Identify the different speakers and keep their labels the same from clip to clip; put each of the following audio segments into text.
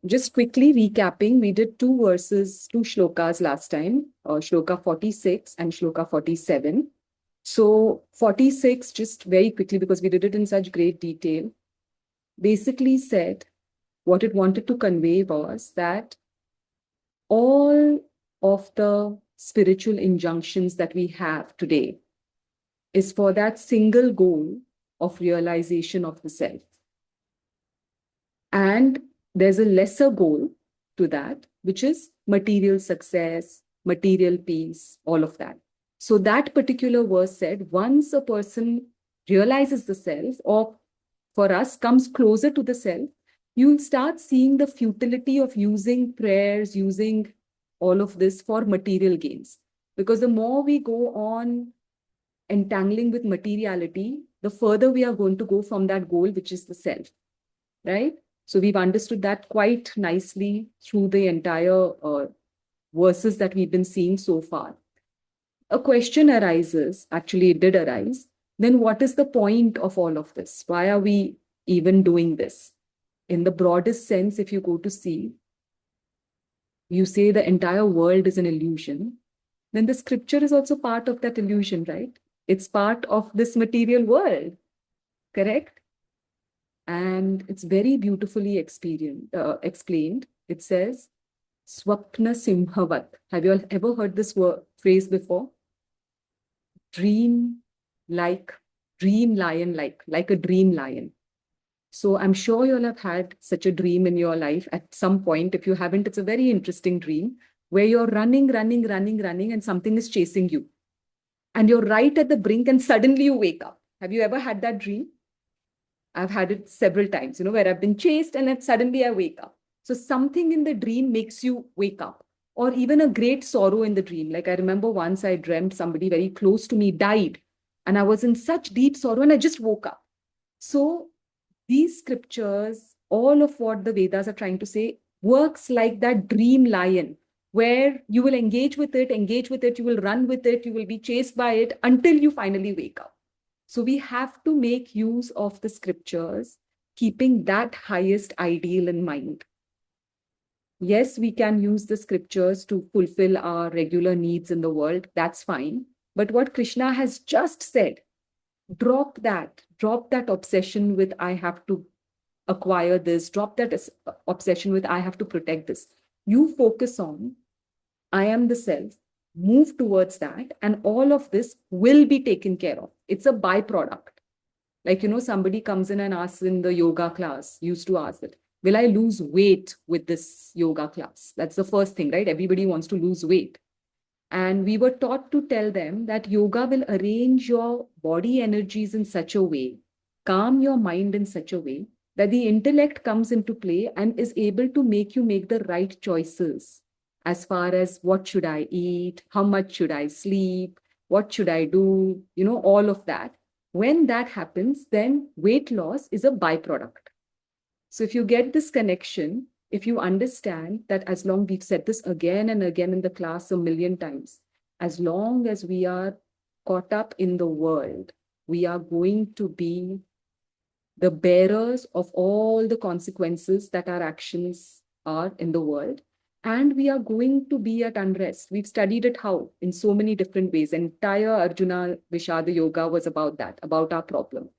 Speaker 1: just quickly recapping, we did two verses, two shlokas last time, shloka 46 and shloka 47. So 46, just very quickly, because we did it in such great detail, basically said what it wanted to convey was that all of the spiritual injunctions that we have today is for that single goal of realization of the self. And there's a lesser goal to that, which is material success, material peace, all of that. So that particular verse said, once a person realizes the self, or for us, comes closer to the self, you'll start seeing the futility of using prayers, using all of this for material gains. Because the more we go on entangling with materiality, the further we are going to go from that goal, which is the self, right? So we've understood that quite nicely through the entire verses that we've been seeing so far. A question arises, actually it did arise, then what is the point of all of this? Why are we even doing this? In the broadest sense, if you go to see, you say the entire world is an illusion, then the scripture is also part of that illusion, right? It's part of this material world, correct? And it's very beautifully explained. It says, Swapna Simhavat. Have you all ever heard this phrase before? Dream like, dream lion like a dream lion. So I'm sure you'll have had such a dream in your life at some point. If you haven't, it's a very interesting dream where you're running, and something is chasing you. And you're right at the brink and suddenly you wake up. Have you ever had that dream? I've had it several times, where I've been chased and then suddenly I wake up. So something in the dream makes you wake up, or even a great sorrow in the dream. Like I remember once I dreamt somebody very close to me died and I was in such deep sorrow and I just woke up. So these scriptures, all of what the Vedas are trying to say, works like that dream lion, where you will engage with it, you will run with it, you will be chased by it until you finally wake up. So we have to make use of the scriptures, keeping that highest ideal in mind. Yes, we can use the scriptures to fulfill our regular needs in the world. That's fine. But what Krishna has just said, drop that obsession with I have to acquire this, drop that obsession with I have to protect this. You focus on I am the self, move towards that, and all of this will be taken care of. It's a byproduct. Like, somebody comes in and asks in the yoga class, used to ask it, will I lose weight with this yoga class? That's the first thing, right? Everybody wants to lose weight. And we were taught to tell them that yoga will arrange your body energies in such a way, calm your mind in such a way that the intellect comes into play and is able to make you make the right choices as far as what should I eat, how much should I sleep, what should I do, all of that. When that happens, then weight loss is a byproduct. So if you get this connection, if you understand that, as long, we've said this again and again in the class a million times, as long as we are caught up in the world, we are going to be the bearers of all the consequences that our actions are in the world. And we are going to be at unrest. We've studied it how? In so many different ways. Entire Arjuna Vishada Yoga was about that, about our problem.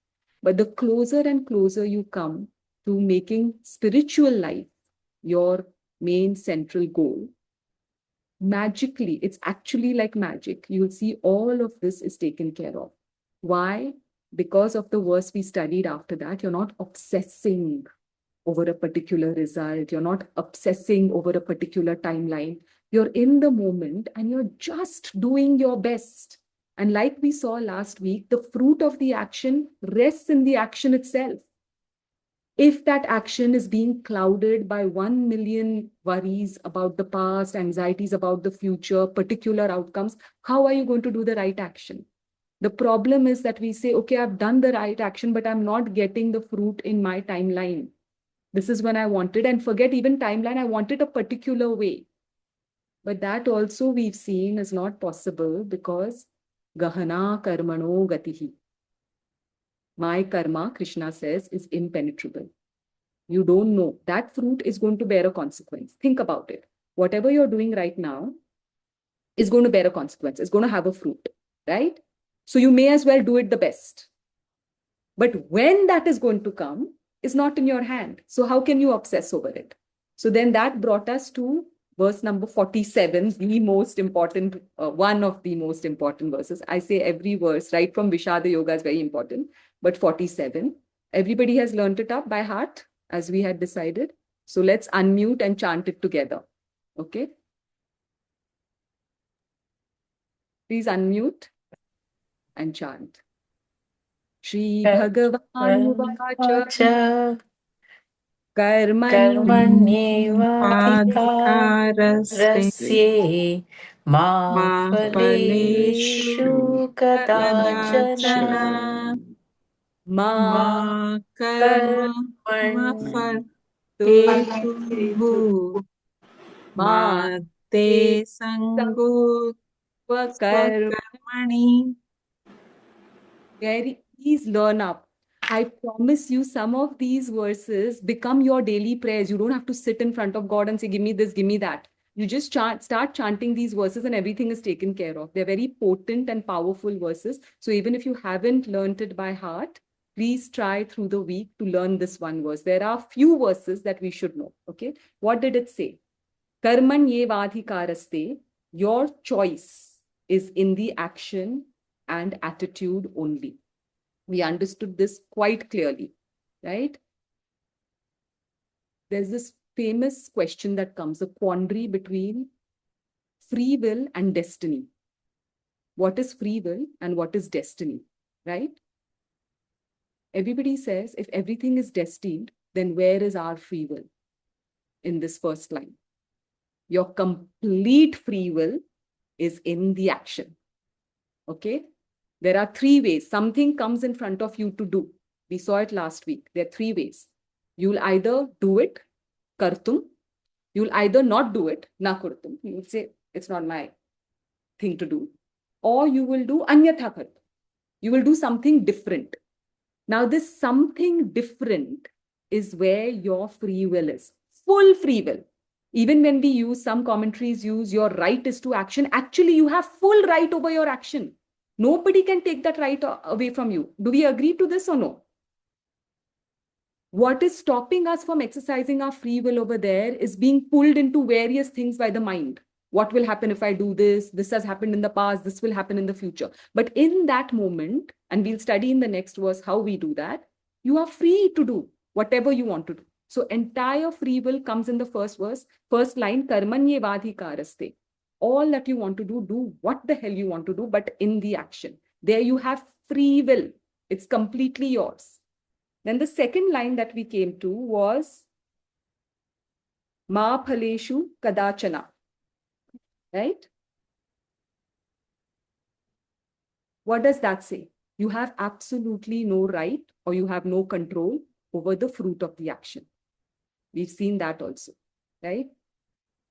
Speaker 1: But the closer and closer you come to making spiritual life your main central goal, magically, it's actually like magic. You'll see all of this is taken care of. Why? Because of the verse we studied after that, you're not obsessing over a particular result. You're not obsessing over a particular timeline. You're in the moment and you're just doing your best. And like we saw last week, the fruit of the action rests in the action itself. If that action is being clouded by 1 million worries about the past, anxieties about the future, particular outcomes, how are you going to do the right action? The problem is that we say, okay, I've done the right action, but I'm not getting the fruit in my timeline. This is when I wanted, and forget even timeline, I wanted a particular way. But that also we've seen is not possible because Gahana Karmano Gatihi. My karma, Krishna says, is impenetrable. You don't know. That fruit is going to bear a consequence. Think about it. Whatever you're doing right now is going to bear a consequence. It's going to have a fruit, right? So you may as well do it the best. But when that is going to come is not in your hand. So how can you obsess over it? So then that brought us to verse number 47, the most important, one of the most important verses. I say every verse, right from Vishada Yoga is very important, but 47. Everybody has learned it up by heart, as we had decided. So let's unmute and chant it together. Okay? Please unmute and chant. Shri Bhagavan
Speaker 2: कर्मण्येवाधिकारस्ते
Speaker 3: रस्ये मा
Speaker 2: फलेषु
Speaker 3: फलेषु
Speaker 2: कदाचन
Speaker 3: कदाचन
Speaker 1: मा
Speaker 2: मा कर्मफलेषु मा ते
Speaker 1: कर्म.
Speaker 2: संगोत्स्वकर्मणि.
Speaker 1: Please learn up. I promise you, some of these verses become your daily prayers. You don't have to sit in front of God and say, give me this, give me that. You just start chanting these verses and everything is taken care of. They're very potent and powerful verses. So even if you haven't learned it by heart, please try through the week to learn this one verse. There are few verses that we should know. Okay. What did it say? Karman yevadhikaraste. Your choice is in the action and attitude only. We understood this quite clearly, right? There's this famous question that comes, a quandary between free will and destiny. What is free will and what is destiny, right? Everybody says if everything is destined, then where is our free will in this first line? Your complete free will is in the action, okay? There are three ways. Something comes in front of you to do. We saw it last week. There are three ways. You'll either do it, kartum. You'll either not do it, na kurtum. You will say, it's not my thing to do. Or you will do anyatha kartum. You will do something different. Now, this something different is where your free will is. Full free will. Even when we use, some commentaries use your right is to action. Actually, you have full right over your action. Nobody can take that right away from you. Do we agree to this or no? What is stopping us from exercising our free will over there is being pulled into various things by the mind. What will happen if I do this? This has happened in the past. This will happen in the future. But in that moment, and we'll study in the next verse how we do that, you are free to do whatever you want to do. So entire free will comes in the first verse, first line, karmanyevadhikaraste. All that you want to do what the hell you want to do, but in the action. There you have free will. It's completely yours. Then the second line that we came to was ma phaleshu kadachana. Right? What does that say? You have absolutely no right or you have no control over the fruit of the action. We've seen that also, right?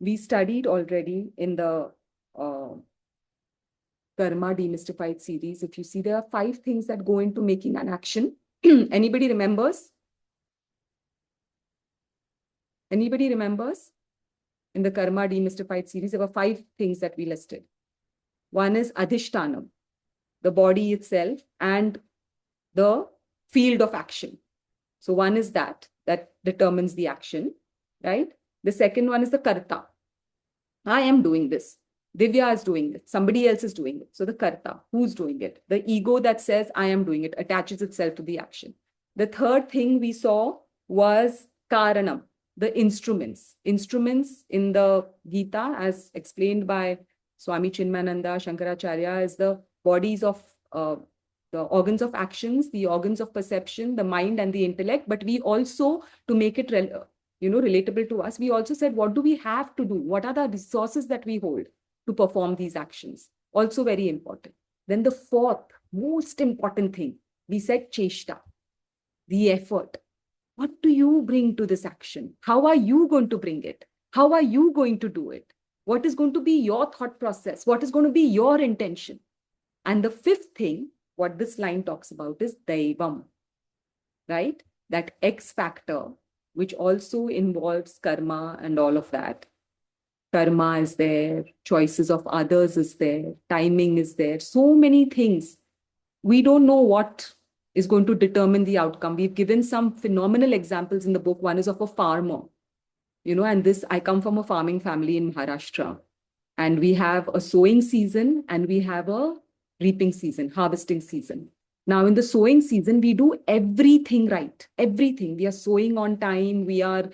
Speaker 1: We studied already in the Karma Demystified series. If you see, there are 5 things that go into making an action. Anybody remembers? Anybody remembers? In the Karma Demystified series, there were 5 things that we listed. One is adhishtanam, the body itself, and the field of action. So one is that determines the action, right? The second one is the karta. I am doing this. Divya is doing it. Somebody else is doing it. So the karta, who's doing it? The ego that says I am doing it attaches itself to the action. The third thing we saw was karanam, the instruments. Instruments in the Gita, as explained by Swami Chinmayananda, Shankaracharya, is the bodies of the organs of actions, the organs of perception, the mind and the intellect. But we also, to make it relatable to us, we also said, what do we have to do? What are the resources that we hold to perform these actions? Also very important. Then the fourth, most important thing, we said cheshta, the effort. What do you bring to this action? How are you going to bring it? How are you going to do it? What is going to be your thought process? What is going to be your intention? And the fifth thing, what this line talks about is Daivam, right? That X factor, which also involves karma and all of that. Karma is there, choices of others is there, timing is there, so many things. We don't know what is going to determine the outcome. We've given some phenomenal examples in the book. One is of a farmer, and this, I come from a farming family in Maharashtra. And we have a sowing season and we have a reaping season, harvesting season. Now, in the sowing season, we do everything right. Everything. We are sowing on time. We are,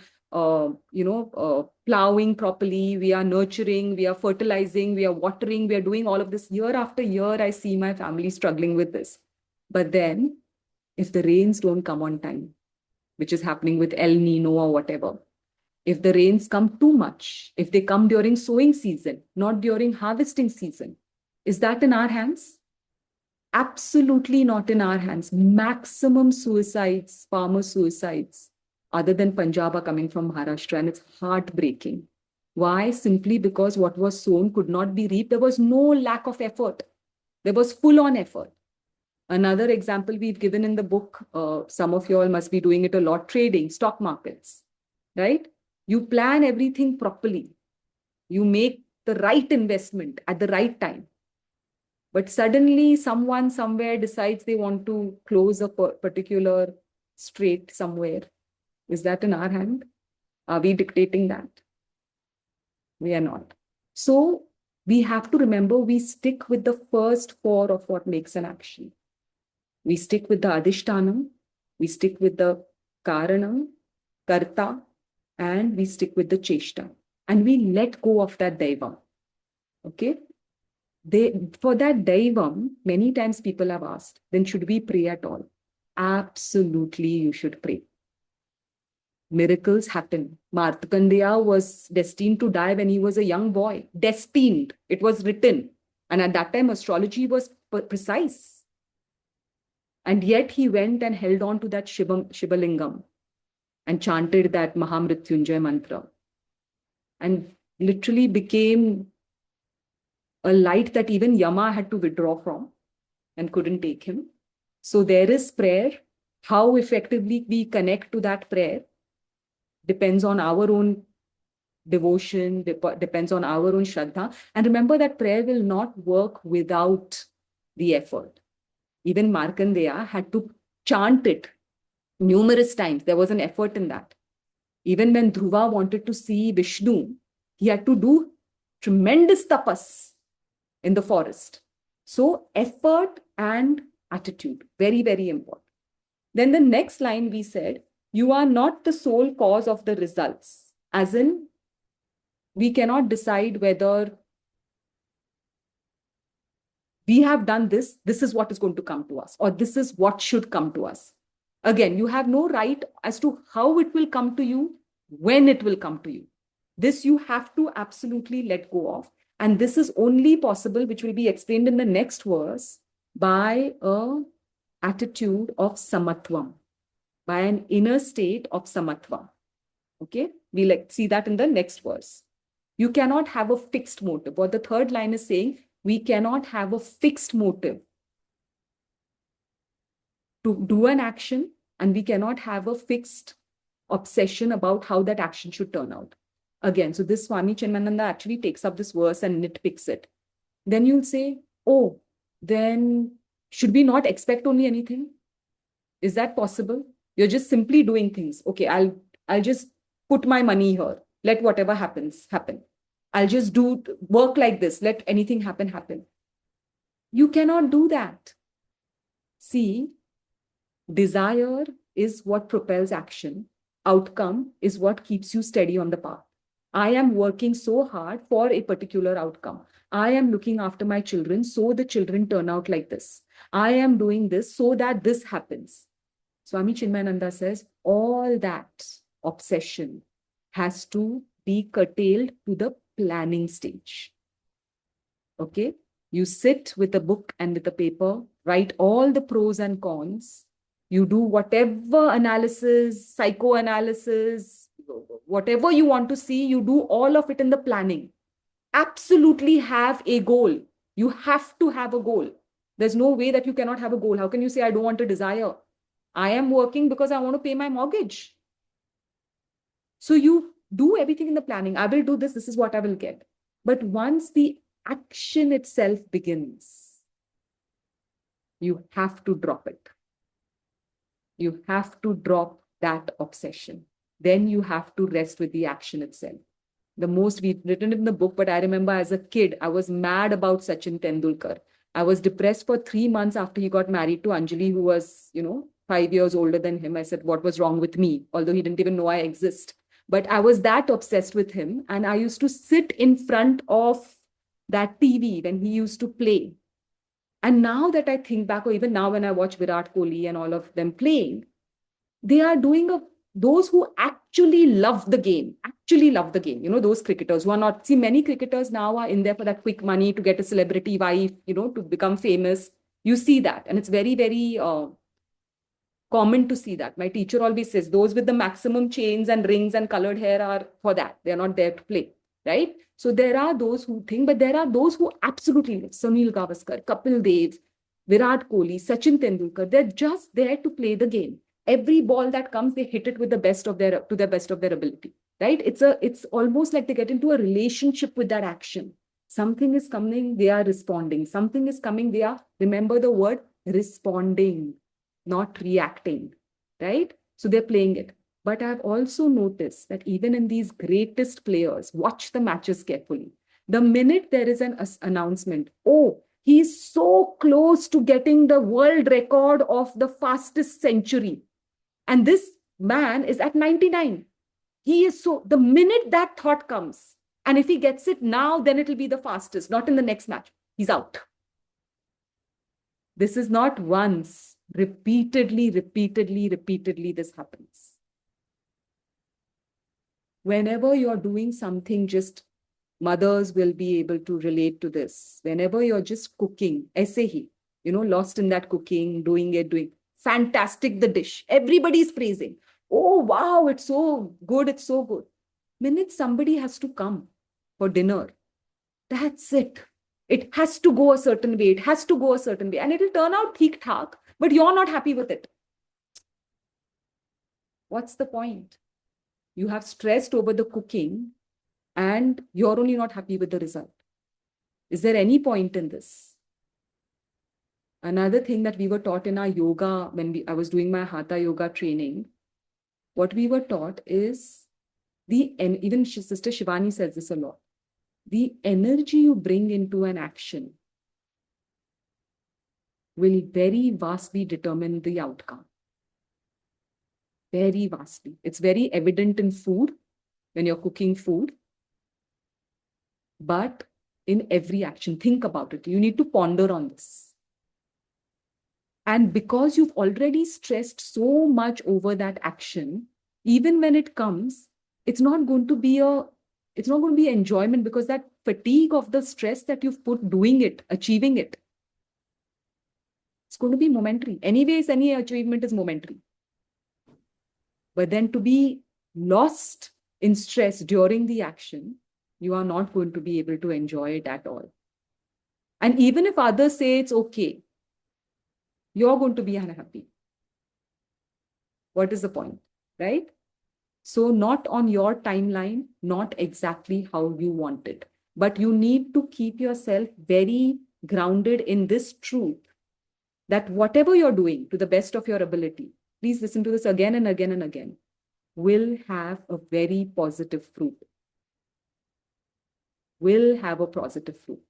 Speaker 1: plowing properly. We are nurturing. We are fertilizing. We are watering. We are doing all of this. Year after year, I see my family struggling with this. But then, if the rains don't come on time, which is happening with El Nino or whatever, if the rains come too much, if they come during sowing season, not during harvesting season, is that in our hands? Absolutely not in our hands. Maximum suicides, farmer suicides, other than Punjab, are coming from Maharashtra, and it's heartbreaking. Why? Simply because what was sown could not be reaped. There was no lack of effort. There was full-on effort. Another example we've given in the book, some of you all must be doing it a lot, trading, stock markets, right? You plan everything properly. You make the right investment at the right time. But suddenly someone somewhere decides they want to close a particular strait somewhere. Is that in our hand? Are we dictating that? We are not. So we have to remember, we stick with the first four of what makes an action. We stick with the adhishtanam, we stick with the karanam, karta, and we stick with the cheshta. And we let go of that daivam. Okay? For that daivam, many times people have asked, then should we pray at all? Absolutely, you should pray. Miracles happen. Markandeya was destined to die when he was a young boy. Destined. It was written. And at that time, astrology was precise. And yet he went and held on to that Shivalingam and chanted that Mahamrityunjay mantra. And literally became a light that even Yama had to withdraw from and couldn't take him. So there is prayer. How effectively we connect to that prayer depends on our own devotion, depends on our own Shraddha. And remember that prayer will not work without the effort. Even Markandeya had to chant it numerous times. There was an effort in that. Even when Dhruva wanted to see Vishnu, he had to do tremendous tapas in the forest. So effort and attitude, very, very important. Then the next line we said, you are not the sole cause of the results. As in, we cannot decide whether we have done this, this is what is going to come to us, or this is what should come to us. Again, you have no right as to how it will come to you, when it will come to you. This you have to absolutely let go of. And this is only possible, which will be explained in the next verse, by an attitude of samatvam, by an inner state of samatva. Okay, we'll see that in the next verse. You cannot have a fixed motive. What the third line is saying, we cannot have a fixed motive to do an action, and we cannot have a fixed obsession about how that action should turn out. Again, so this Swami Chinmayananda actually takes up this verse and nitpicks it. Then you'll say, oh, then should we not expect only anything? Is that possible? You're just simply doing things. Okay, I'll just put my money here. Let whatever happens, happen. I'll just do work like this. Let anything happen, happen. You cannot do that. See, desire is what propels action. Outcome is what keeps you steady on the path. I am working so hard for a particular outcome. I am looking after my children so the children turn out like this. I am doing this so that this happens. Swami Chinmayananda says all that obsession has to be curtailed to the planning stage. Okay? You sit with a book and with a paper, write all the pros and cons. You do whatever analysis, psychoanalysis, whatever you want to see, you do all of it in the planning. Absolutely have a goal. You have to have a goal. There's no way that you cannot have a goal. How can you say, I don't want a desire? I am working because I want to pay my mortgage. So you do everything in the planning. I will do this. This is what I will get. But once the action itself begins, you have to drop it. You have to drop that obsession. Then you have to rest with the action itself. The most, we've written it in the book, but I remember as a kid, I was mad about Sachin Tendulkar. I was depressed for 3 months after he got married to Anjali, who was, 5 years older than him. I said, what was wrong with me? Although he didn't even know I exist. But I was that obsessed with him. And I used to sit in front of that TV when he used to play. And now that I think back, or even now when I watch Virat Kohli and all of them playing, they are doing those who actually love the game, those cricketers who are not, see, many cricketers now are in there for that quick money to get a celebrity wife, to become famous. You see that. And it's very, very common to see that. My teacher always says those with the maximum chains and rings and colored hair are for that. They're not there to play, right? So there are those who think, but there are those who absolutely live. Sunil Gavaskar, Kapil Dev, Virat Kohli, Sachin Tendulkar, they're just there to play the game. Every ball that comes, they hit it with the best of their ability, right? It's almost like they get into a relationship with that action. Something is coming, they are responding. Something is coming, they are, remember the word, responding, not reacting, right? So they're playing it. But I've also noticed that even in these greatest players, watch the matches carefully. The minute there is an announcement, oh, he's so close to getting the world record of the fastest century. And this man is at 99. The minute that thought comes, and if he gets it now, then it'll be the fastest, not in the next match. He's out. This is not once, repeatedly, this happens. Whenever you're doing something, just mothers will be able to relate to this. Whenever you're just cooking, aise hi, lost in that cooking, doing fantastic the dish. Everybody's praising. Oh, wow, it's so good, it's so good. Minute somebody has to come for dinner, that's it. It has to go a certain way. It has to go a certain way. And it'll turn out theek thak, but you're not happy with it. What's the point? You have stressed over the cooking and you're only not happy with the result. Is there any point in this? Another thing that we were taught in our yoga, I was doing my hatha yoga training, what we were taught is and even Sister Shivani says this a lot, the energy you bring into an action will very vastly determine the outcome. Very vastly. It's very evident in food, when you're cooking food, but in every action. Think about it. You need to ponder on this. And because you've already stressed so much over that action, even when it comes, it's not going to be enjoyment, because that fatigue of the stress that you've put doing it, achieving it, it's going to be momentary. Anyways, any achievement is momentary. But then to be lost in stress during the action, you are not going to be able to enjoy it at all. And even if others say it's okay, you're going to be unhappy. What is the point, right? So not on your timeline, not exactly how you want it. But you need to keep yourself very grounded in this truth that whatever you're doing to the best of your ability, please listen to this again and again and again, will have a very positive fruit. Will have a positive fruit.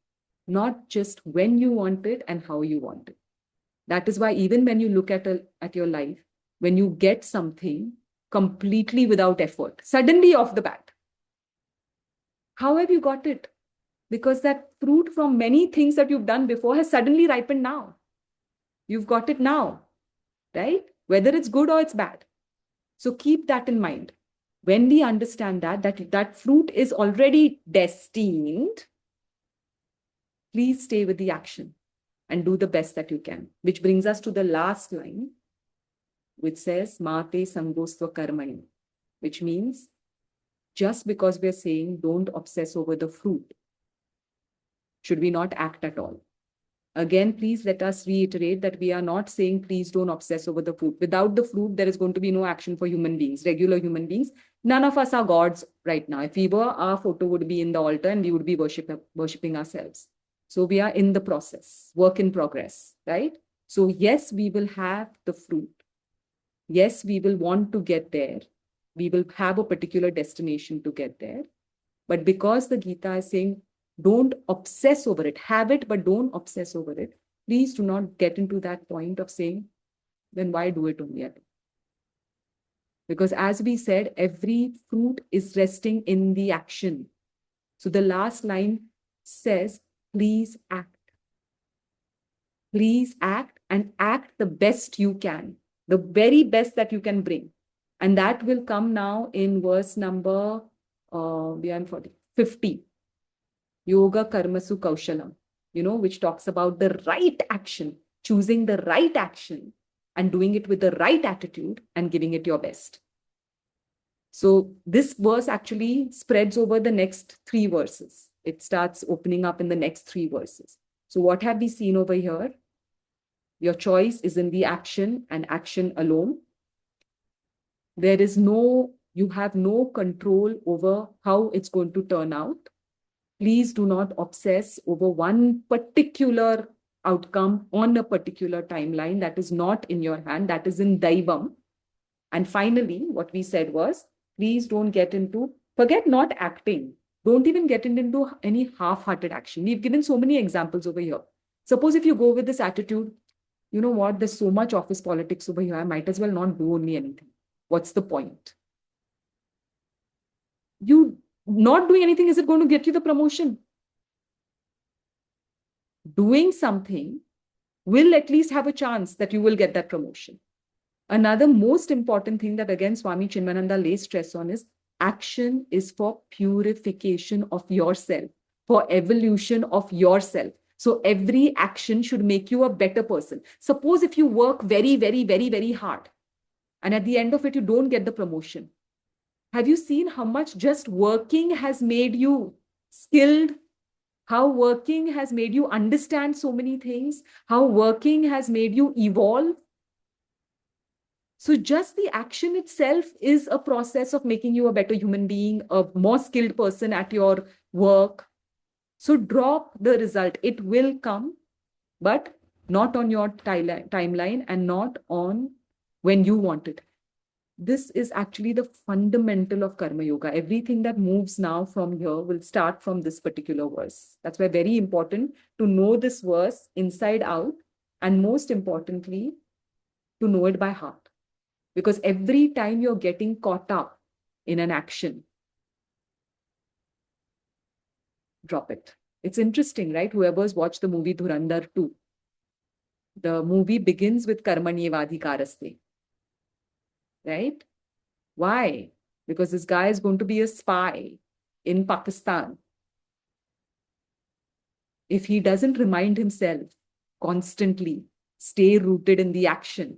Speaker 1: Not just when you want it and how you want it. That is why even when you look at your life, when you get something completely without effort, suddenly off the bat, how have you got it? Because that fruit from many things that you've done before has suddenly ripened now. You've got it now, right? Whether it's good or it's bad. So keep that in mind. When we understand that fruit is already destined, please stay with the action and do the best that you can. Which brings us to the last line, which says, Mate Sangosva Karmani, which means just because we're saying don't obsess over the fruit, should we not act at all? Again, please let us reiterate that we are not saying please don't obsess over the fruit. Without the fruit, there is going to be no action for human beings, regular human beings. None of us are gods right now. If we were, our photo would be in the altar and we would be worshipping ourselves. So we are in the process, work in progress, right? So yes, we will have the fruit. Yes, we will want to get there. We will have a particular destination to get there. But because the Gita is saying, don't obsess over it, have it, but don't obsess over it. Please do not get into that point of saying, then why do it only at all? Because as we said, every fruit is resting in the action. So the last line says, please act. Please act and act the best you can, the very best that you can bring. And that will come now in verse number 50. Yoga Karmasu Kaushalam, which talks about the right action, choosing the right action and doing it with the right attitude and giving it your best. So this verse actually spreads over the next 3 verses. It starts opening up in the next 3 verses. So what have we seen over here? Your choice is in the action and action alone. You have no control over how it's going to turn out. Please do not obsess over one particular outcome on a particular timeline. That is not in your hand. That is in Daivam. And finally, what we said was, please don't forget not acting. Don't even get into any half-hearted action. We've given so many examples over here. Suppose if you go with this attitude, you know what, there's so much office politics over here, I might as well not do only anything. What's the point? You not doing anything, is it going to get you the promotion? Doing something will at least have a chance that you will get that promotion. Another most important thing that again Swami Chinmayananda lays stress on is action is for purification of yourself, for evolution of yourself. So every action should make you a better person. Suppose if you work very, very, very, very hard and at the end of it, you don't get the promotion. Have you seen how much just working has made you skilled? How working has made you understand so many things? How working has made you evolve? So just the action itself is a process of making you a better human being, a more skilled person at your work. So drop the result. It will come, but not on your timeline and not on when you want it. This is actually the fundamental of Karma Yoga. Everything that moves now from here will start from this particular verse. That's why very important to know this verse inside out, and most importantly, to know it by heart. Because every time you're getting caught up in an action, drop it. It's interesting, right? Whoever's watched the movie Dhurandhar 2, the movie begins with Karmanyevadhikaraste. Right? Why? Because this guy is going to be a spy in Pakistan. If he doesn't remind himself constantly, stay rooted in the action.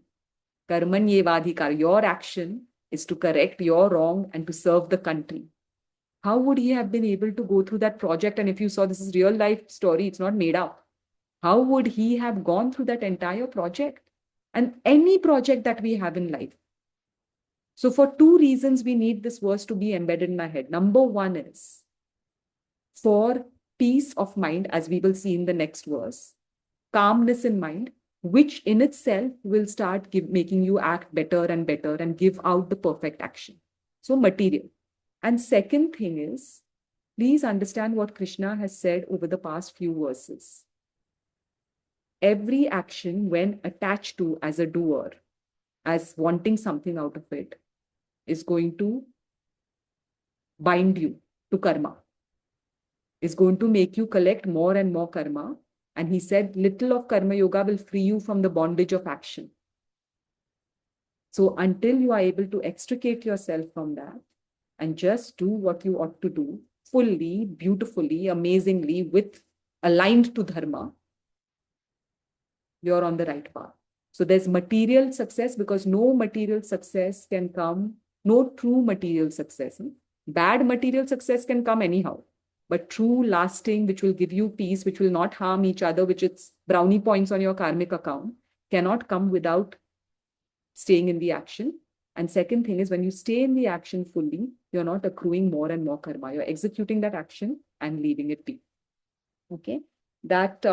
Speaker 1: Karmanyevadhikar, your action is to correct your wrong and to serve the country. How would he have been able to go through that project? And if you saw, this is real life story, it's not made up. How would he have gone through that entire project? And any project that we have in life. So for 2 reasons, we need this verse to be embedded in my head. Number 1 is for peace of mind, as we will see in the next verse, calmness in mind, which in itself will start making you act better and better and give out the perfect action. So material. And second thing is, please understand what Krishna has said over the past few verses. Every action, when attached to as a doer, as wanting something out of it, is going to bind you to karma, is going to make you collect more and more karma. And he said, little of karma yoga will free you from the bondage of action. So until you are able to extricate yourself from that and just do what you ought to do fully, beautifully, amazingly, with aligned to dharma, you're on the right path. So there's material success, because no material success can come, no true material success. Bad material success can come anyhow. But true, lasting, which will give you peace, which will not harm each other, which it's brownie points on your karmic account, cannot come without staying in the action. And second thing is, when you stay in the action fully, you're not accruing more and more karma. You're executing that action and leaving it be. Okay. That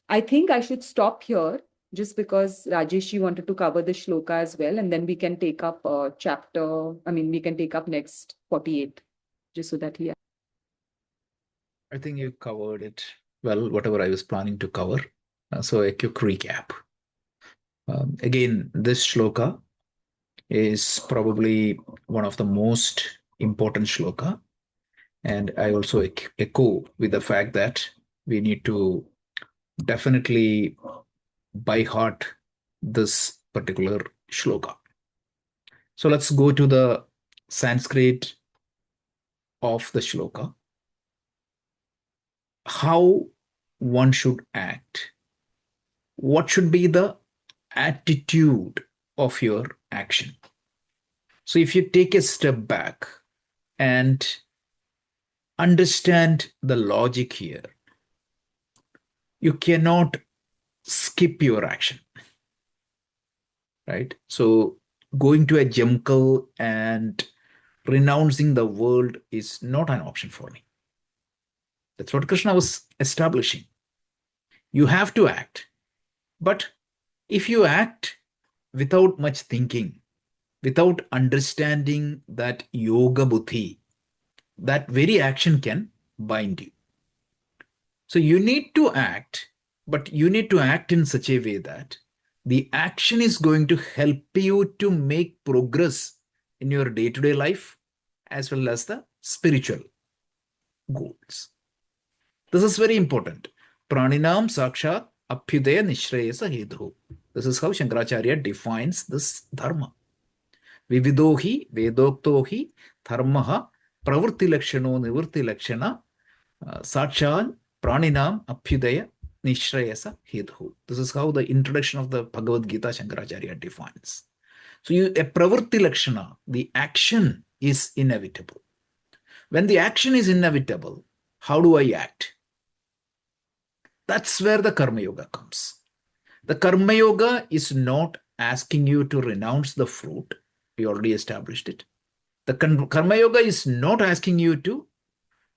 Speaker 1: I think I should stop here, just because Rajesh wanted to cover the shloka as well, and then we can take up we can take up next 48, just so that he.
Speaker 4: I think you covered it well, whatever I was planning to cover. So a quick recap. Again, this shloka is probably one of the most important shloka. And I also echo with the fact that we need to definitely by heart this particular shloka. So let's go to the Sanskrit of the shloka. How one should act. What should be the attitude of your action? So if you take a step back and understand the logic here, you cannot skip your action, right? So going to a jungle and renouncing the world is not an option for me. That's what Krishna was establishing. You have to act. But if you act without much thinking, without understanding that yoga buddhi, that very action can bind you. So you need to act, but you need to act in such a way that the action is going to help you to make progress in your day-to-day life as well as the spiritual goals. This is very important. Praninam sakshat abhyudaya nishreyasa hedhu. This is how Shankaracharya defines this dharma. Vividohi vedoktohi dharmaha pravritti lakshano nivritti lakshana sakshat praninam abhyudaya nishreyasa hedhu. This is how the introduction of the Bhagavad Gita Shankaracharya defines. So a pravritti lakshana, the action is inevitable. When the action is inevitable, how do I act? That's where the Karma Yoga comes. The Karma Yoga is not asking you to renounce the fruit. We already established it. The Karma Yoga is not asking you to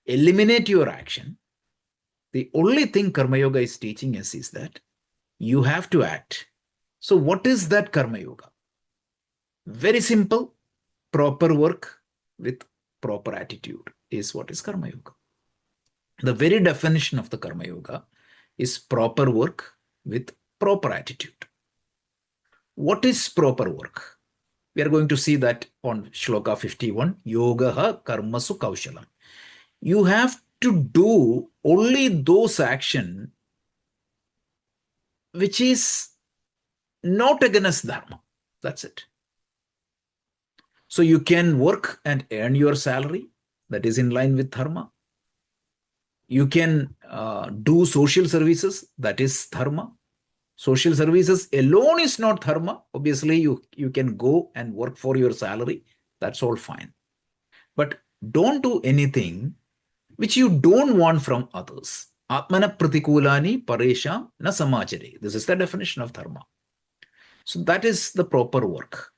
Speaker 4: eliminate your action. The only thing Karma Yoga is teaching us is that you have to act. So what is that Karma Yoga? Very simple. Proper work with proper attitude is what is Karma Yoga. The very definition of the Karma Yoga is proper work with proper attitude. What is proper work? We are going to see that on Shloka 51, Yogaha Karmasu Kaushalam. You have to do only those actions which is not against Dharma. That's it. So you can work and earn your salary. That is in line with Dharma. You can do social services. That is Dharma. Social services alone is not Dharma. Obviously, you can go and work for your salary. That's all fine. But don't do anything which you don't want from others. Atmana pratikulani paresham na samachare. This is the definition of Dharma. So that is the proper work.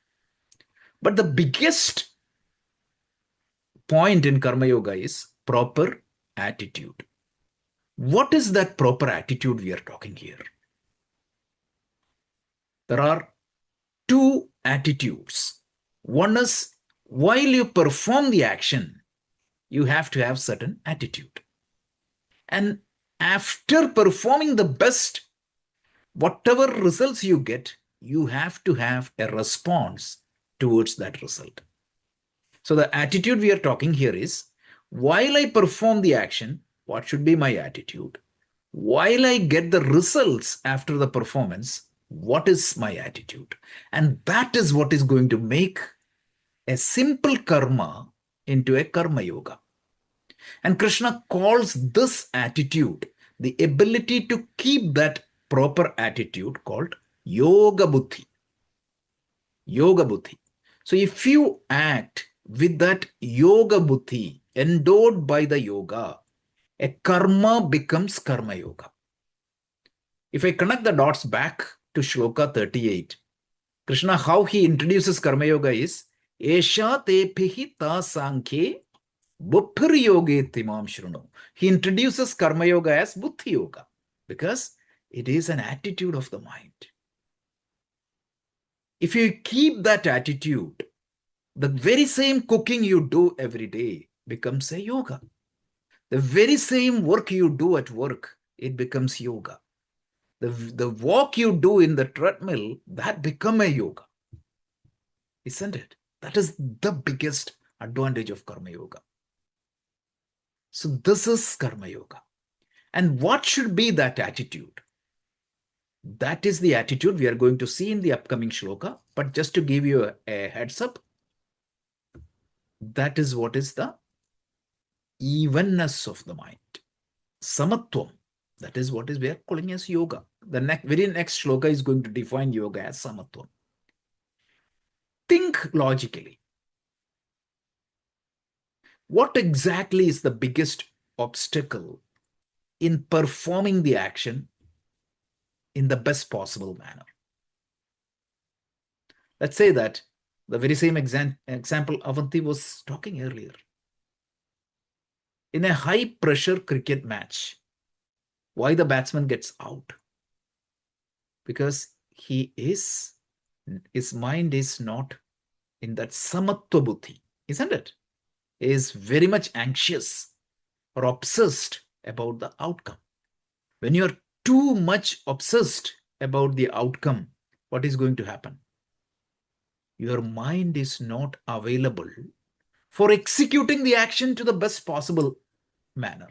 Speaker 4: But the biggest point in Karma Yoga is proper attitude. What is that proper attitude we are talking here? There are two attitudes. One is while you perform the action, you have to have certain attitude. And after performing the best, whatever results you get, you have to have a response towards that result. So the attitude we are talking here is, while I perform the action, what should be my attitude? While I get the results after the performance, what is my attitude? And that is what is going to make a simple karma into a karma yoga. And Krishna calls this attitude, the ability to keep that proper attitude, called yoga buddhi. Yoga buddhi. So if you act with that yoga buddhi endowed by the yoga, a karma becomes karma yoga. If I connect the dots back to Shloka 38, Krishna, how he introduces karma yoga is Esha te pihi ta sankhe buddhir yoge timam shruno. He introduces karma yoga as buddhi yoga because it is an attitude of the mind. If you keep that attitude, the very same cooking you do every day becomes a yoga. The very same work you do at work, it becomes yoga. The walk you do in the treadmill, that become a yoga. Isn't it? That is the biggest advantage of karma yoga. So this is karma yoga. And what should be that attitude? That is the attitude we are going to see in the upcoming shloka. But just to give you a heads up, that is what is the evenness of the mind. Samatvam. That is what is we are calling as yoga. The very next shloka is going to define yoga as samatvam. Think logically. What exactly is the biggest obstacle in performing the action in the best possible manner? Let's say that the very same example Avanti was talking earlier. In a high pressure cricket match, why the batsman gets out? Because his mind is not in that samatva buddhi, isn't it? He is very much anxious or obsessed about the outcome. When you are too much obsessed about the outcome, what is going to happen? Your mind is not available for executing the action to the best possible manner,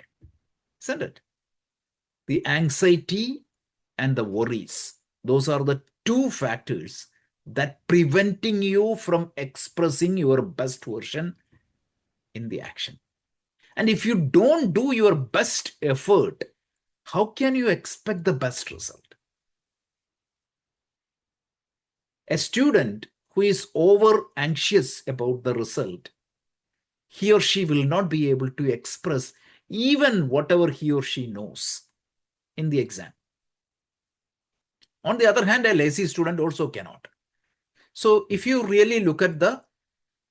Speaker 4: isn't it? The anxiety and the worries, those are the two factors that preventing you from expressing your best version in the action. And if you don't do your best effort, how can you expect the best result? A student who is over anxious about the result, he or she will not be able to express even whatever he or she knows in the exam. On the other hand, a lazy student also cannot. So if you really look at the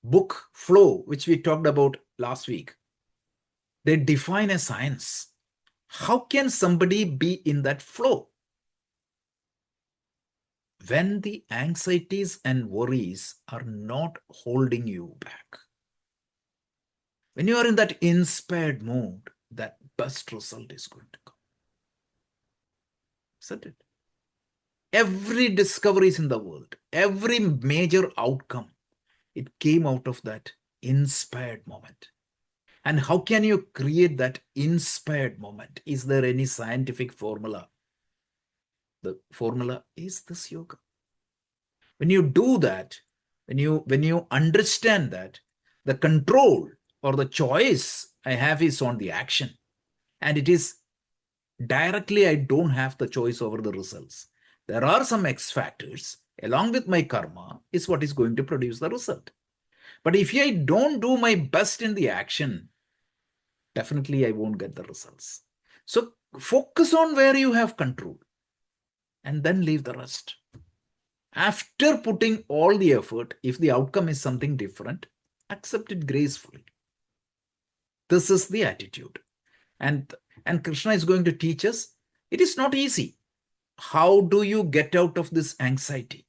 Speaker 4: book flow, which we talked about last week, they define a science. How can somebody be in that flow? When the anxieties and worries are not holding you back. When you are in that inspired mood, that best result is going to come. Isn't it? Every discoveries in the world, every major outcome, it came out of that inspired moment. And how can you create that inspired moment? Is there any scientific formula? The formula is this yoga. When you do that, when you understand that the control or the choice I have is on the action, and it is directly, I don't have the choice over the results. There are some X factors along with my karma is what is going to produce the result. But if I don't do my best in the action, definitely I won't get the results. So focus on where you have control and then leave the rest. After putting all the effort, if the outcome is something different, accept it gracefully. This is the attitude. And Krishna is going to teach us, it is not easy. How do you get out of this anxiety?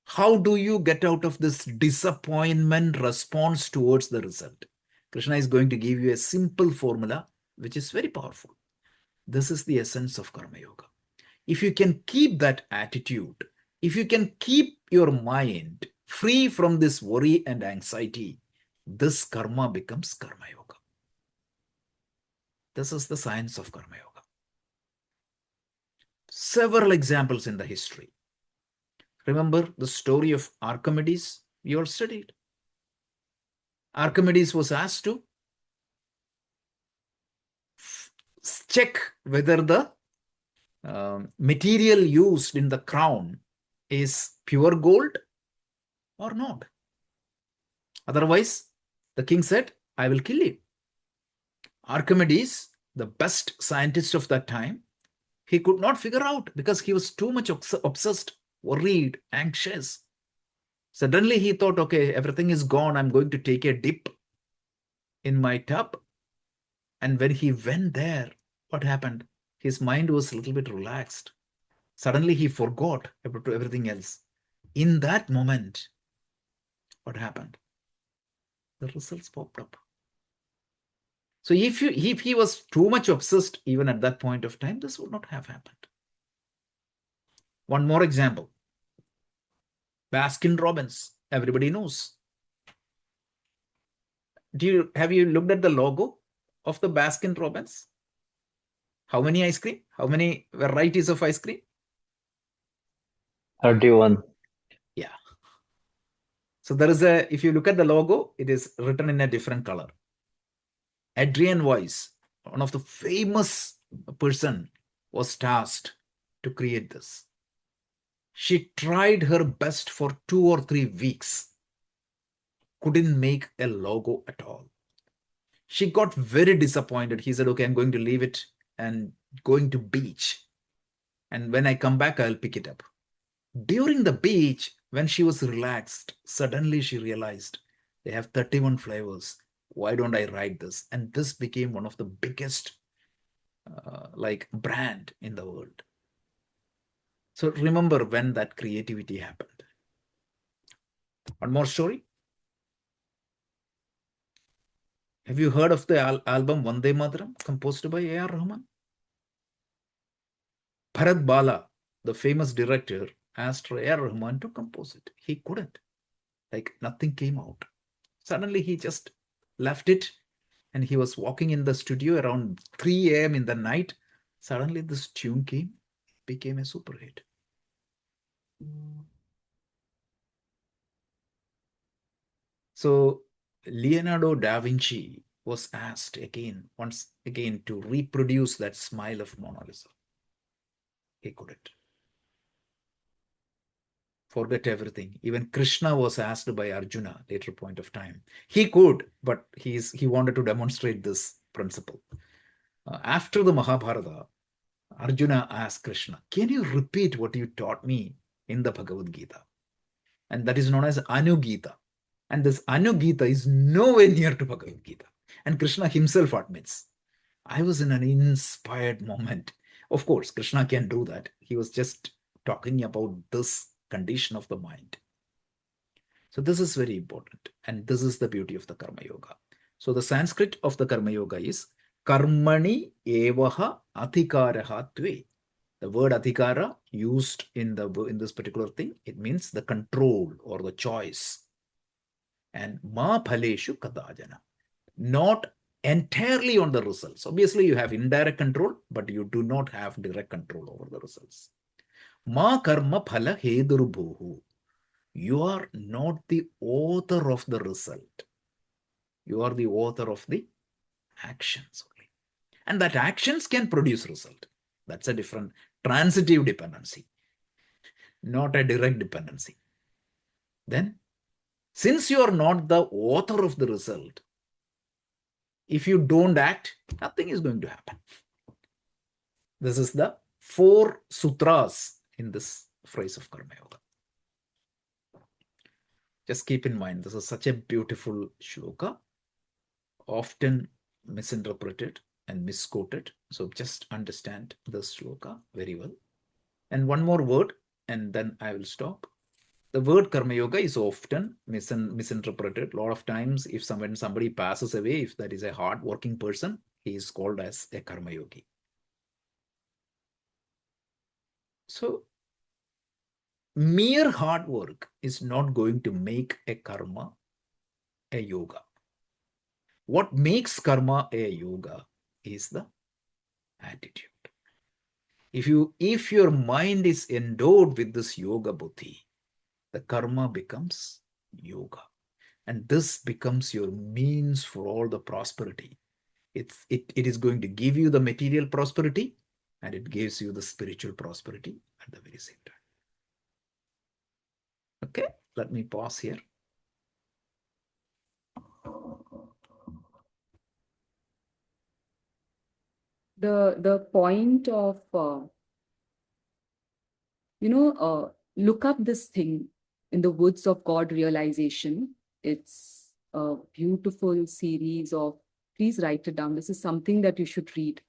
Speaker 4: How do you get out of this disappointment response towards the result? Krishna is going to give you a simple formula, which is very powerful. This is the essence of Karma Yoga. If you can keep that attitude, if you can keep your mind free from this worry and anxiety, this karma becomes Karma Yoga. This is the science of Karma Yoga. Several examples in the history. Remember the story of Archimedes? We all studied. Archimedes was asked to check whether the material used in the crown is pure gold or not. Otherwise, the king said, I will kill you. Archimedes the best scientist of that time, he could not figure out because he was too much obsessed, worried, anxious. Suddenly he thought, okay, everything is gone. I'm going to take a dip in my tub. And when he went there, what happened? His mind was a little bit relaxed. Suddenly he forgot about everything else. In that moment, what happened? The results popped up. So if he was too much obsessed, even at that point of time, this would not have happened. One more example. Baskin Robbins, everybody knows. Have you looked at the logo of the Baskin Robbins? How many ice cream? How many varieties of ice cream?
Speaker 5: 31.
Speaker 4: Yeah. So there is if you look at the logo, it is written in a different color. Adrienne Weiss, one of the famous person, was tasked to create this. She tried her best for 2 or 3 weeks. Couldn't make a logo at all. She got very disappointed. He said, okay, I'm going to leave it and going to beach. And when I come back, I'll pick it up. During the beach, when she was relaxed, suddenly she realized they have 31 flavors. Why don't I write this? And this became one of the biggest brand in the world. So remember when that creativity happened. One more story. Have you heard of the album Vande Mataram, composed by A.R. Rahman? Bharat Bala, the famous director, asked A.R. Rahman to compose it. He couldn't. Nothing came out. Suddenly he just left it, and he was walking in the studio around 3 a.m. in the night. Suddenly this tune came, became a super hit. So Leonardo da Vinci was asked once again to reproduce that smile of Mona Lisa. He couldn't. Forget everything. Even Krishna was asked by Arjuna later point of time. He could, but he wanted to demonstrate this principle. After the Mahabharata, Arjuna asked Krishna, can you repeat what you taught me in the Bhagavad Gita? And that is known as Anugita. And this Anugita is nowhere near to Bhagavad Gita. And Krishna himself admits, I was in an inspired moment. Of course, Krishna can do that. He was just talking about this condition of the mind. So this is very important. And this is the beauty of the Karma Yoga. So the Sanskrit of the Karma Yoga is Karmani evaha adhikaraha tve. The word adhikara used in this particular thing, it means the control or the choice. And ma phaleshu kadajana. Not entirely on the results. Obviously, you have indirect control, but you do not have direct control over the results. Ma karma phala hedurubhuhu. You are not the author of the result. You are the author of the actions only. And that actions can produce result. That's a different transitive dependency, not a direct dependency. Then, since you are not the author of the result, if you don't act, nothing is going to happen. This is the 4 sutras in this phrase of Karma Yoga. Just keep in mind, this is such a beautiful shloka, often misinterpreted and misquoted. So just understand this shloka very well. And one more word, and then I will stop. The word Karma Yoga is often misinterpreted. A lot of times, if somebody passes away, if that is a hard-working person, he is called as a Karma Yogi. So, mere hard work is not going to make a karma a yoga. What makes karma a yoga is the attitude. If your mind is endowed with this yoga buddhi, the karma becomes yoga. And this becomes your means for all the prosperity. It is going to give you the material prosperity, and it gives you the spiritual prosperity at the very same time. Okay, let me pause here.
Speaker 1: the point of look up this thing in the woods of God realization. It's a beautiful series of, please write it down. This is something that you should read.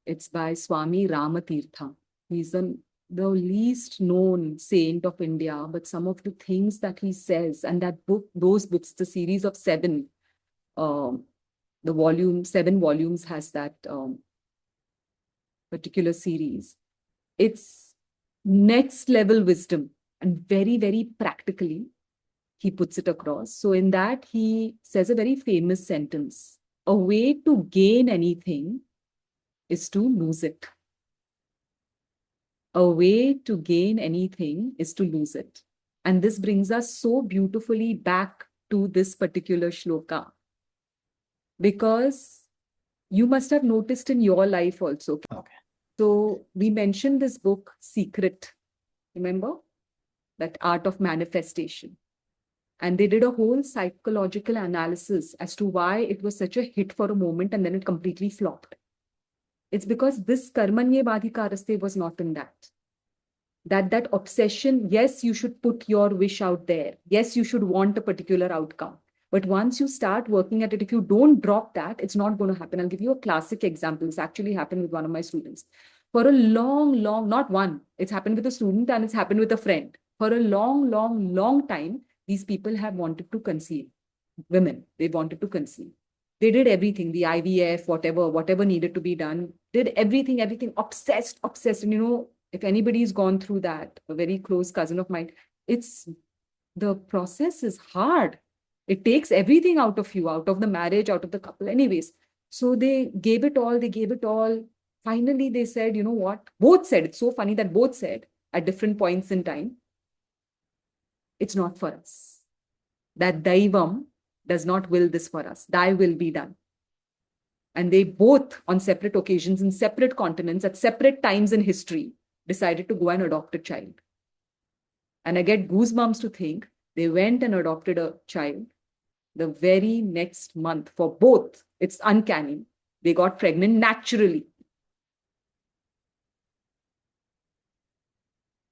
Speaker 1: It's by Swami Ramatirtha. He's the least known saint of India, but some of the things that he says, and that book, those books, the series of 7, the volume, 7 volumes has that particular series. It's next level wisdom, and very, very practically he puts it across. So in that, he says a very famous sentence: a way to gain anything is to lose it. A way to gain anything is to lose it. And this brings us so beautifully back to this particular shloka, because you must have noticed in your life also.
Speaker 4: Okay.
Speaker 1: So we mentioned this book, Secret. Remember? That art of manifestation. And they did a whole psychological analysis as to why it was such a hit for a moment and then it completely flopped. It's because this karmanye badhikaraste was not in that. That obsession, yes, you should put your wish out there. Yes, you should want a particular outcome. But once you start working at it, if you don't drop that, it's not going to happen. I'll give you a classic example. This actually happened with one of my students. For a long, not one, it's happened with a student and it's happened with a friend. For a long time, these people have wanted to conceive. Women, they wanted to conceive. They did everything, the IVF, whatever needed to be done, did everything, obsessed. And if anybody's gone through that, a very close cousin of mine, the process is hard. It takes everything out of you, out of the marriage, out of the couple. Anyways, so they gave it all. Finally, they said, you know what? Both said, it's so funny that both said at different points in time, it's not for us. That Daivam does not will this for us. Thy will be done. And they both, on separate occasions, in separate continents, at separate times in history, decided to go and adopt a child. And I get goosebumps to think they went and adopted a child. The very next month, for both, it's uncanny, they got pregnant naturally.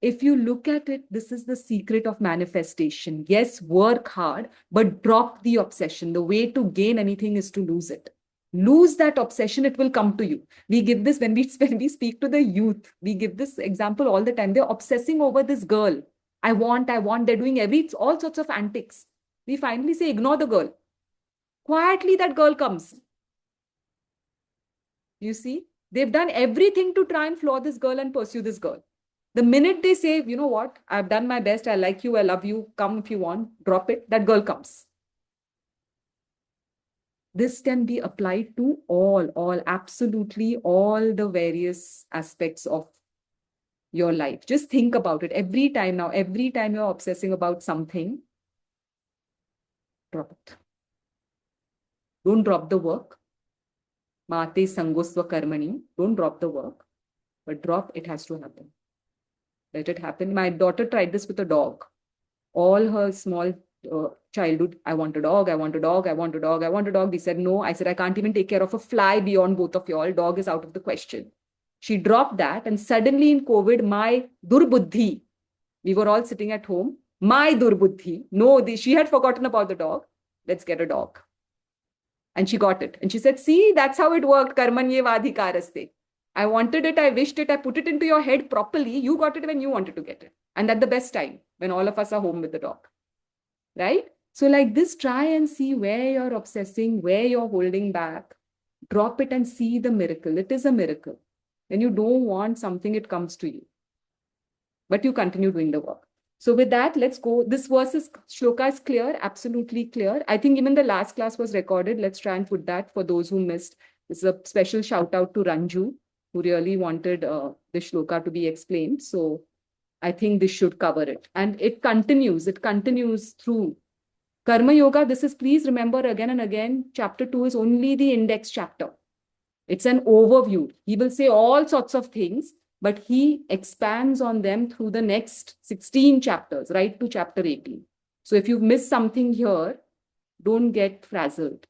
Speaker 1: If you look at it, this is the secret of manifestation. Yes, work hard, but drop the obsession. The way to gain anything is to lose it. Lose that obsession, it will come to you. We give this when we speak to the youth. We give this example all the time. They're obsessing over this girl. I want. They're doing all sorts of antics. We finally say, ignore the girl. Quietly, that girl comes. You see, they've done everything to try and floor this girl and pursue this girl. The minute they say, you know what, I've done my best, I like you, I love you, come if you want, drop it, that girl comes. This can be applied to absolutely all the various aspects of your life. Just think about it. Every time you're obsessing about something, drop it. Don't drop the work. Mate sangosva karmani. Don't drop the work, but it has to happen. Let it happen. My daughter tried this with a dog. All her small childhood, I want a dog. We said no. I said, I can't even take care of a fly beyond both of y'all. Dog is out of the question. She dropped that, and suddenly in COVID, my durbuddhi, we were all sitting at home. My durbuddhi, she had forgotten about the dog. Let's get a dog. And she got it. And she said, see, that's how it worked. Karmanye vadhikaraste. I wanted it, I wished it, I put it into your head properly. You got it when you wanted to get it. And at the best time, when all of us are home with the dog. Right? So like this, try and see where you're obsessing, where you're holding back. Drop it and see the miracle. It is a miracle. When you don't want something, it comes to you. But you continue doing the work. So with that, let's go. This shloka is clear, absolutely clear. I think even the last class was recorded. Let's try and put that for those who missed. This is a special shout out to Ranju, who really wanted the shloka to be explained. So I think this should cover it. And it continues through Karma Yoga. This is, please remember again and again, chapter 2 is only the index chapter. It's an overview. He will say all sorts of things, but he expands on them through the next 16 chapters, right to chapter 18. So if you've missed something here, don't get frazzled.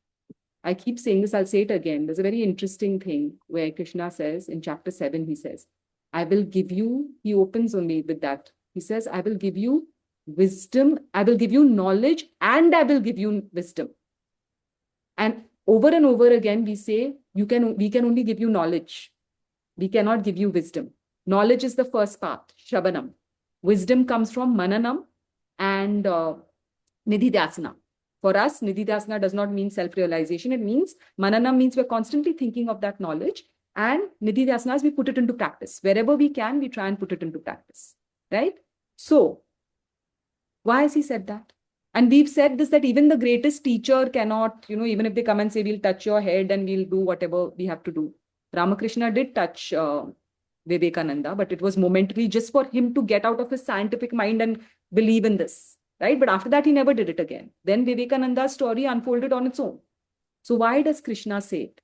Speaker 1: I keep saying this, I'll say it again. There's a very interesting thing where Krishna says in chapter 7, he says, I will give you, he opens only with that. He says, I will give you wisdom, I will give you knowledge, and I will give you wisdom. And over again, we say, we can only give you knowledge. We cannot give you wisdom. Knowledge is the first part, Shravanam. Wisdom comes from Mananam and Nididhyasana. For us, Nididhyasana does not mean self-realization. It means, Mananam means we're constantly thinking of that knowledge. And Nididhyasana is we put it into practice. Wherever we can, we try and put it into practice. Right? So, why has he said that? And we've said this, that even the greatest teacher cannot, even if they come and say, we'll touch your head and we'll do whatever we have to do. Ramakrishna did touch Vivekananda, but it was momentarily just for him to get out of his scientific mind and believe in this, right? But after that, he never did it again. Then Vivekananda's story unfolded on its own. So why does Krishna say it?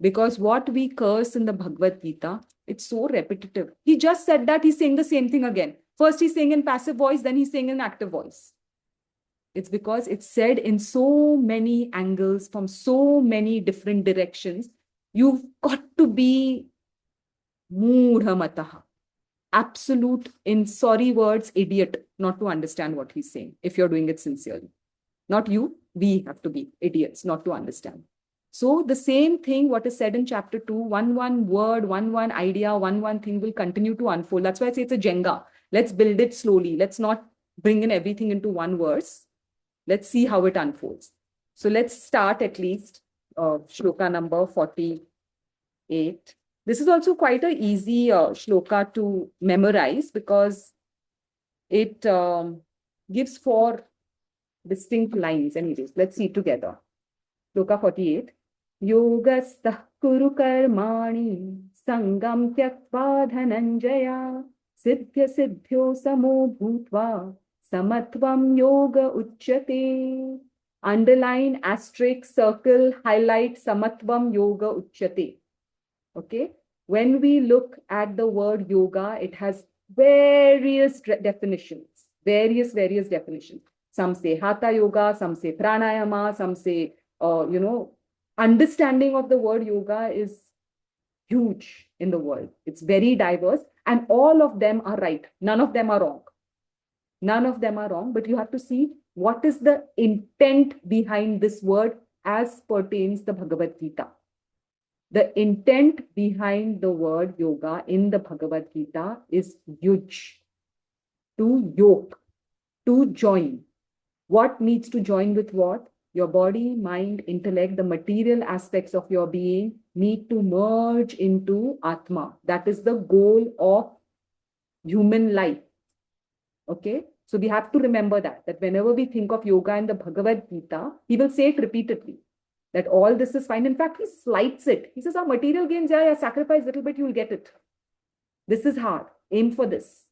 Speaker 1: Because what we curse in the Bhagavad Gita, it's so repetitive. He just said that, he's saying the same thing again. First he's saying in passive voice, then he's saying in active voice. It's because it's said in so many angles, from so many different directions. You've got to be Moodhamataha, absolute, in sorry words, idiot, not to understand what he's saying, if you're doing it sincerely. Not you, we have to be idiots, not to understand. So the same thing, what is said in chapter 2, one word, one idea, one thing will continue to unfold. That's why I say it's a Jenga. Let's build it slowly. Let's not bring in everything into one verse. Let's see how it unfolds. So let's start at least shloka number 48. This is also quite an easy shloka to memorize because it gives 4 distinct lines. Anyways, let's see together. Shloka 48. Yogastah kuru karmani sangam tyaktva dhananjaya siddhya siddhyo samo bhutva samatvam yoga uchyate. Underline, asterisk, circle, highlight, samatvam yoga uchyate. Okay. When we look at the word yoga, it has various definitions, various definitions. Some say hatha yoga, some say pranayama, some say, understanding of the word yoga is huge in the world. It's very diverse and all of them are right. None of them are wrong. None of them are wrong, but you have to see what is the intent behind this word as pertains the Bhagavad Gita. The intent behind the word yoga in the Bhagavad Gita is yuj, to yoke, to join. What needs to join with what? Your body, mind, intellect, the material aspects of your being need to merge into Atma. That is the goal of human life. Okay? So we have to remember that whenever we think of yoga in the Bhagavad Gita, he will say it repeatedly. That all this is fine. In fact, he slights it. He says, our material gains, yeah, sacrifice a little bit, you'll get it. This is hard. Aim for this.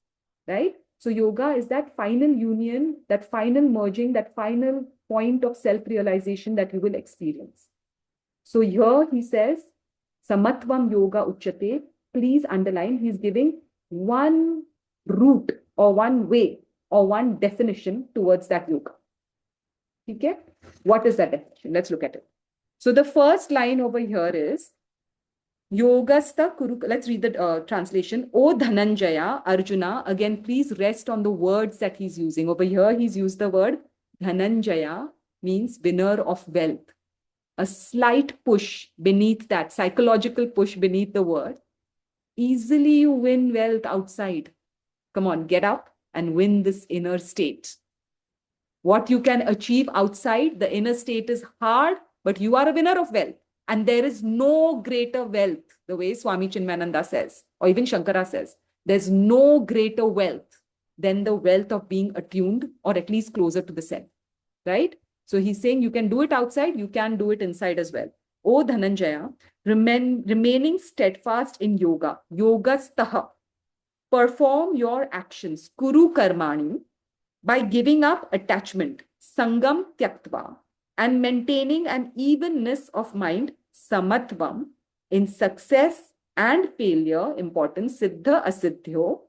Speaker 1: Right? So yoga is that final union, that final merging, that final point of self-realization that you will experience. So here he says, Samatvam yoga uchyate. Please underline, he's giving one route or one way or one definition towards that yoga. Okay? What is that definition? Let's look at it. So the first line over here is Yogastha Kuru. Let's read the translation. O Dhananjaya, Arjuna. Again, please rest on the words that he's using. Over here, he's used the word Dhananjaya, means winner of wealth. A slight push beneath that, psychological push beneath the word. Easily you win wealth outside. Come on, get up and win this inner state. What you can achieve outside, the inner state is hard, but you are a winner of wealth. And there is no greater wealth, the way Swami Chinmayananda says, or even Shankara says, there's no greater wealth than the wealth of being attuned or at least closer to the self, right? So he's saying you can do it outside, you can do it inside as well. O Dhananjaya, remaining steadfast in yoga, yogastaha, perform your actions, kuru karmani, by giving up attachment, sangam tyaktva, and maintaining an evenness of mind, samatvam, in success and failure, important, siddha asiddhyo,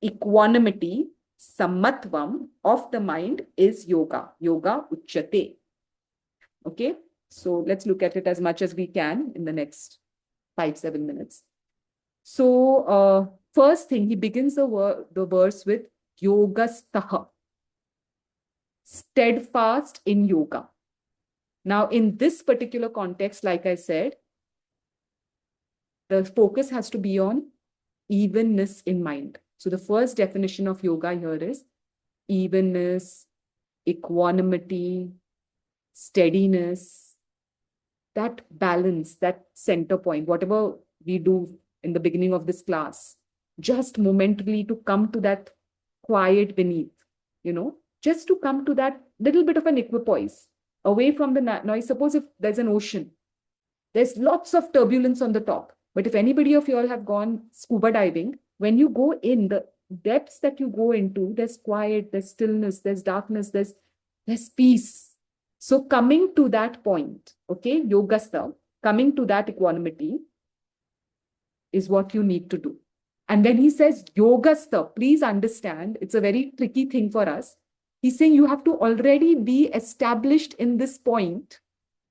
Speaker 1: equanimity, samatvam of the mind is yoga, yoga uchyate. Okay, So let's look at it as much as we can in the next 5-7 minutes. So first thing, he begins the verse with yogastaha, steadfast in yoga. Now, in this particular context, like I said, the focus has to be on evenness in mind. So the first definition of yoga here is evenness, equanimity, steadiness, that balance, that center point, whatever we do in the beginning of this class, just momentarily to come to that quiet beneath, just to come to that little bit of an equipoise, away from the noise. Suppose if there's an ocean, there's lots of turbulence on the top. But if anybody of you all have gone scuba diving, when you go in, the depths that you go into, there's quiet, there's stillness, there's darkness, there's peace. So coming to that point, okay, yogastha, coming to that equanimity is what you need to do. And when he says yogastha, please understand, it's a very tricky thing for us. He's saying you have to already be established in this point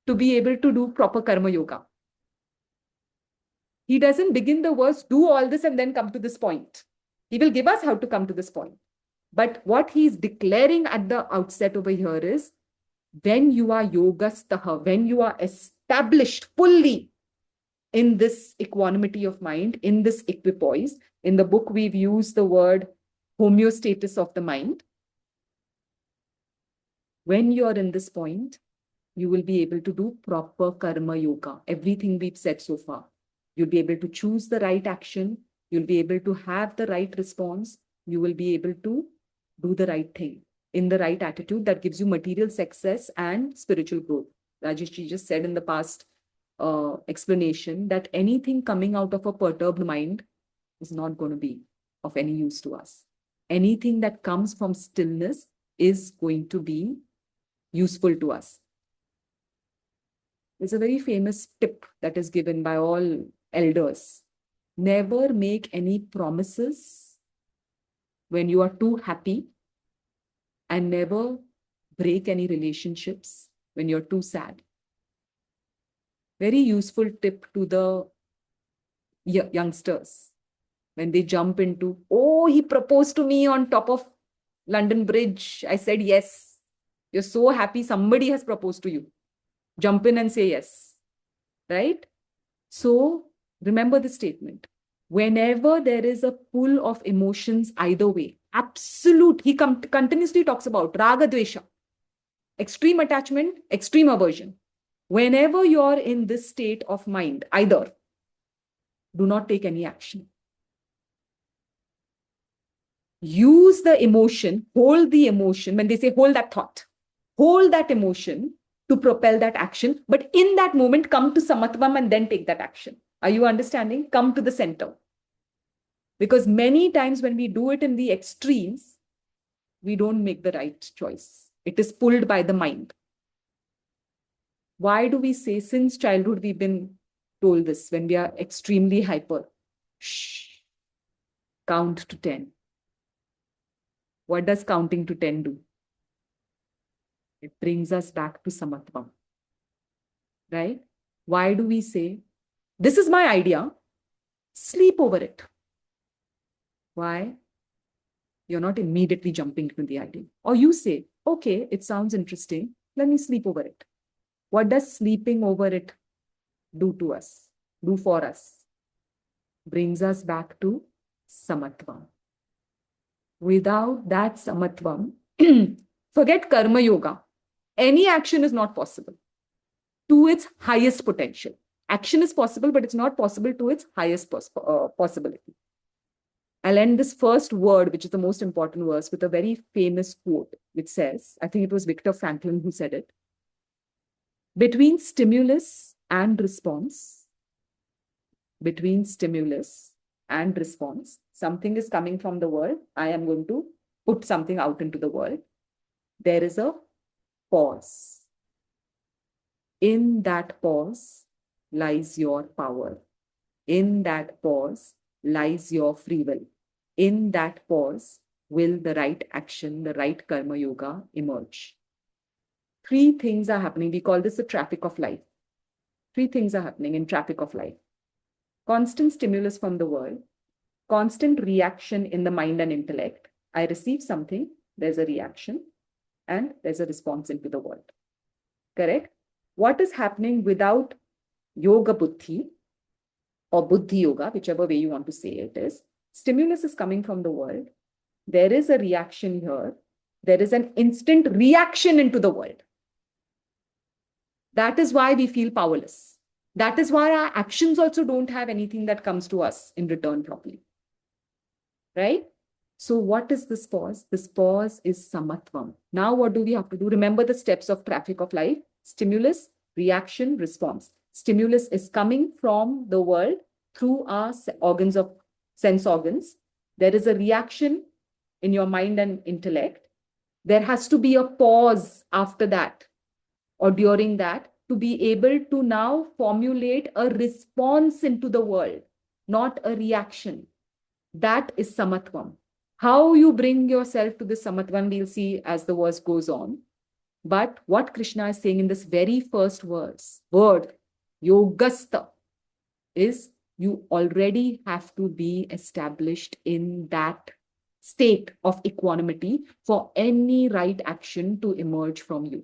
Speaker 1: to be able to do proper karma yoga. He doesn't begin the verse, do all this and then come to this point. He will give us how to come to this point. But what he's declaring at the outset over here is, when you are yogastaha, when you are established fully in this equanimity of mind, in this equipoise, in the book we've used the word homeostasis of the mind. When you're in this point, you will be able to do proper karma yoga. Everything we've said so far. You'll be able to choose the right action. You'll be able to have the right response. You will be able to do the right thing in the right attitude that gives you material success and spiritual growth. Rajesh just said in the past explanation that anything coming out of a perturbed mind is not going to be of any use to us. Anything that comes from stillness is going to be useful to us. There's a very famous tip that is given by all elders. Never make any promises when you are too happy, and never break any relationships when you're too sad. Very useful tip to the youngsters when they jump into, oh, he proposed to me on top of London Bridge. I said yes. You're so happy somebody has proposed to you. Jump in and say yes, right? So remember the statement. Whenever there is a pull of emotions either way, absolute, he continuously talks about raga dvesha, extreme attachment, extreme aversion. Whenever you're in this state of mind, either, do not take any action. Use the emotion, hold the emotion. When they say hold that thought, hold that emotion to propel that action. But in that moment, come to samatvam and then take that action. Are you understanding? Come to the center. Because many times when we do it in the extremes, we don't make the right choice. It is pulled by the mind. Why do we say, since childhood, we've been told this when we are extremely hyper? Shh, count to 10. What does counting to 10 do? It brings us back to samatvam, right? Why do we say, this is my idea, sleep over it? Why? You're not immediately jumping to the idea. Or you say, okay, it sounds interesting, let me sleep over it. What does sleeping over it do to us, do for us? Brings us back to samatvam. Without that samatvam, forget karma yoga. Any action is not possible to its highest potential. Action is possible, but it's not possible to its highest possibility. I'll end this first word, which is the most important verse, with a very famous quote, which says, I think it was Viktor Franklin who said it, between stimulus and response, something is coming from the world. I am going to put something out into the world. There is a pause. In that pause lies your power. In that pause lies your free will. In that pause will the right action, the right karma yoga emerge. three things are happening. We call this the traffic of life. Three things are happening in traffic of life. Constant stimulus from the world, constant reaction in the mind and intellect. I receive something, there's a reaction, and there's a response into the world. Correct? What is happening without yoga buddhi or buddhi yoga, whichever way you want to say it is? Stimulus is coming from the world. There is a reaction here. There is an instant reaction into the world. That is why we feel powerless. That is why our actions also don't have anything that comes to us in return properly. Right? So what is this pause? This pause is samatvam. Now what do we have to do? Remember the steps of traffic of life. Stimulus, reaction, response. Stimulus is coming from the world through our organs of sense organs. There is a reaction in your mind and intellect. There has to be a pause after that or during that to be able to now formulate a response into the world, not a reaction. That is samatvam. How you bring yourself to this samatvam, we'll see as the verse goes on. But what Krishna is saying in this very first word, yogastha, is you already have to be established in that state of equanimity for any right action to emerge from you.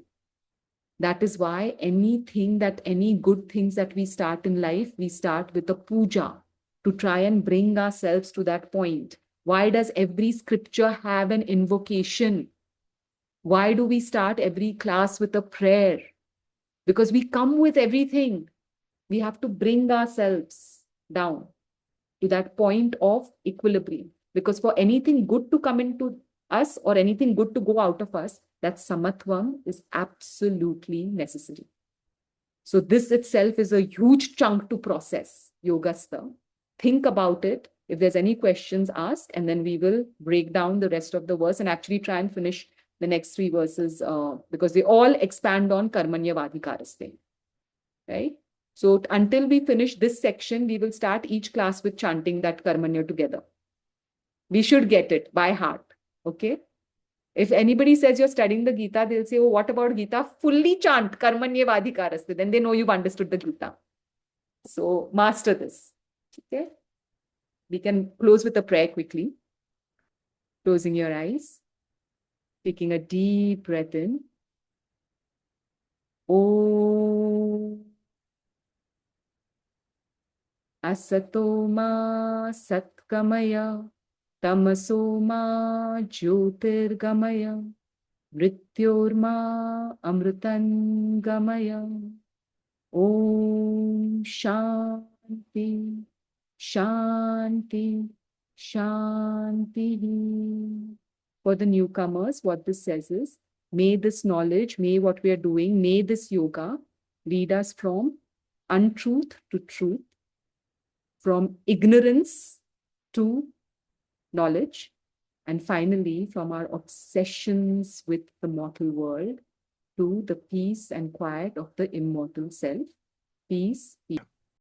Speaker 1: That is why any good things that we start in life, we start with a puja to try and bring ourselves to that point. Why does every scripture have an invocation? Why do we start every class with a prayer? Because we come with everything. We have to bring ourselves down to that point of equilibrium. Because for anything good to come into us or anything good to go out of us, that samatvam is absolutely necessary. So this itself is a huge chunk to process, yogastha. Think about it. If there's any questions, ask, and then we will break down the rest of the verse and actually try and finish the next three verses because they all expand on karmanya vadhikaraste. Right? So until we finish this section, we will start each class with chanting that karmanya together. We should get it by heart. Okay? If anybody says you're studying the Gita, they'll say, oh, what about Gita? Fully chant karmanya vadhikaraste. Then they know you've understood the Gita. So master this. Okay? We can close with a prayer quickly. Closing your eyes. Taking a deep breath in. Om Asatoma Satkamaya Tamasoma Jyotirgamaya Mrityorma Amritangamaya. Om Shanti Shanti Shanti. For the newcomers, what this says is, may this knowledge, may what we are doing, may this yoga lead us from untruth to truth, from ignorance to knowledge, and finally from our obsessions with the mortal world to the peace and quiet of the immortal self. Peace.